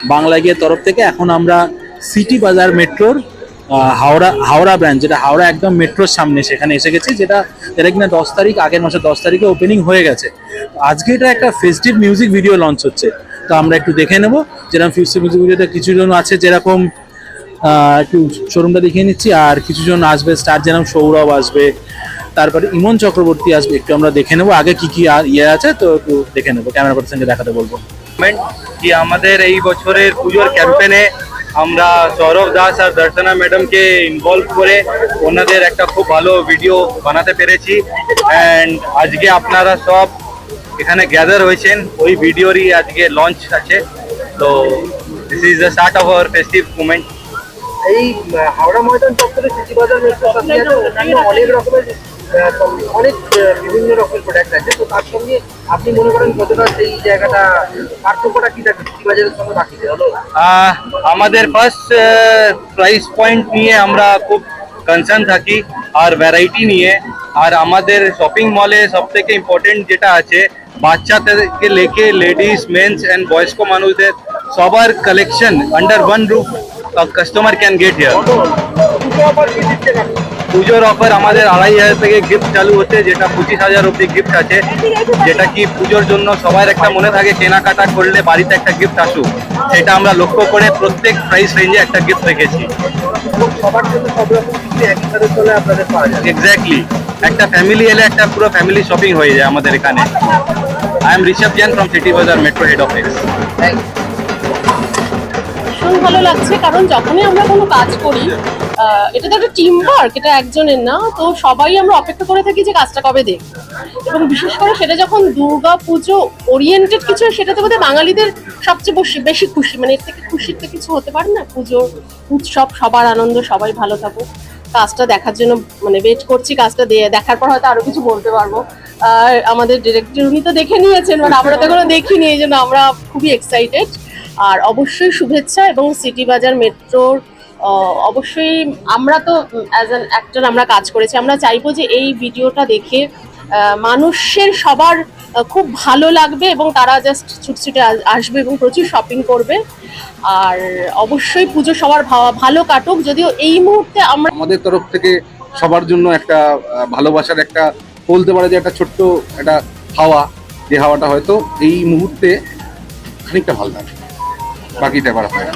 বাংলা গিয়ে তরফ থেকে এখন আমরা সিটি বাজার মেট্রোর হাওড়া ব্রাঞ্চ, যেটা হাওড়া একদম মেট্রোর সামনে, সেখানে এসে গেছি, যেটা কিনা 10 তারিখ, আগের মাসের 10 তারিখে ওপেনিং হয়ে গেছে। আজকে এটা একটা ফেস্টিভ মিউজিক ভিডিও লঞ্চ হচ্ছে, তো আমরা একটু দেখে নেবো। যেরকম ফেস্টিভ মিউজিক ভিডিওতে কিছু জন আছে, যেরকম একটু শোরুমটা দেখিয়ে নিচ্ছি, আর কিছু জন আসবে স্টার, যেরকম সৌরভ আসবে, তারপরে ইমন চক্রবর্তী আসবে, একটু আমরা দেখে নেবো আগে কি কি ইয়ে আছে, তো একটু দেখে নেবো, ক্যামেরা পার্সনকে দেখাতে বলবো। কি আমাদের এই বছরের পুজোর ক্যাম্পেনে আমরা সৌরভ দাস আর দর্শনা ম্যাডামকে ইনভলভ করে ওনাদের একটা খুব ভালো ভিডিও বানাতে পেরেছি। অ্যান্ড আজকে আপনারা সব এখানে গ্যাদার হয়েছেন, ওই ভিডিওরই আজকে লঞ্চ আছে। তো this is the start of our festive movement. এই হাওড়া ময়দান চত্বরে সিটি বাজার মেট্রো সাথে অন্যান্য অনেক রকমের অনেক বিভিন্ন রকমের প্রোডাক্ট আছে, তো তার সঙ্গে আপনি মনে করেন কতটা সেই জায়গাটা পার্থক্যটা কি থাকে সিটি বাজারের সঙ্গে বাকিতে? হলো আমাদের ফার্স্ট প্রাইস পয়েন্ট নিয়ে আমরা খুব কনসার্ন থাকি, আর ভ্যারাইটি নিয়ে। আর আমাদের শপিং মলে সব থেকে ইম্পর্টেন্ট যেটা আছে, বাচ্চা থেকে লেকে লেডিস, মেন্স অ্যান্ড বয়স্ক মানুষদের সবার collection under one roof customer can get here. পুজোর অফার আমাদের 2,500 থেকে গিফট চালু হচ্ছে, যেটা 25,000 অব্দি গিফট আছে, যেটা কি পুজোর জন্য সবার একটা মনে থাকে কেনাকাটা করলে বাড়িতে একটা গিফট আসুক, সেটা আমরা লক্ষ্য করে প্রত্যেক প্রাইস রেঞ্জে একটা গিফট রেখেছি। সবার জন্য সব রকম কিছু একই সাথে চলে আপনাদের পাওয়া যায়। এক্স্যাক্টলি, একটা ফ্যামিলি এলে একটা পুরো ফ্যামিলি শপিং হয়ে যায় আমাদের এখানে। I am Rishabh Jain from city বাজার মেট্রো হেড অফিস। ভীষণ ভালো লাগছে, কারণ যখনই আমরা কোনো কাজ করি, এটা তো একটা টিম ওয়ার্ক, এটা একজনের না। তো সবাই আমরা অপেক্ষা করে থাকি যে কাজটা কবে দেখ, এবং বিশেষ করে সেটা যখন দুর্গা পুজো ওরিয়েন্টেড কিছু, সেটা তো বোধহয় বাঙালিদের সবচেয়ে বেশি খুশি, মানে এর থেকে খুশির তো কিছু হতে পারে না। পুজো উৎসব, সবার আনন্দ, সবাই ভালো থাকুক। কাজটা দেখার জন্য মানে ওয়েট করছি, কাজটা দেখার পর হয়তো আরো কিছু বলতে পারবো। আর আমাদের ডিরেক্টর উনি তো দেখে নিয়েছেন, মানে আমরা তো এখনো দেখিনি, এই জন্য আমরা খুবই এক্সাইটেড। আর অবশ্যই শুভেচ্ছা, এবং সিটি বাজার মেট্রোর অবশ্যই আমরা তো অ্যাজ অ্যান অ্যাক্টর আমরা কাজ করেছি, আমরা চাইবো যে এই ভিডিওটা দেখে মানুষের সবার খুব ভালো লাগবে, এবং তারা জাস্ট ছুটছুটে আসবে এবং প্রচুর শপিং করবে। আর অবশ্যই পুজো সবার ভালো কাটুক। যদিও এই মুহূর্তে আমরা আমাদের তরফ থেকে সবার জন্য একটা ভালোবাসার একটা বলতে পারে যে একটা ছোট্ট একটা হাওয়া, যে হাওয়াটা হয়তো এই মুহূর্তে খানিকটা ভালো লাগে, বাকিটা এবার হয় না।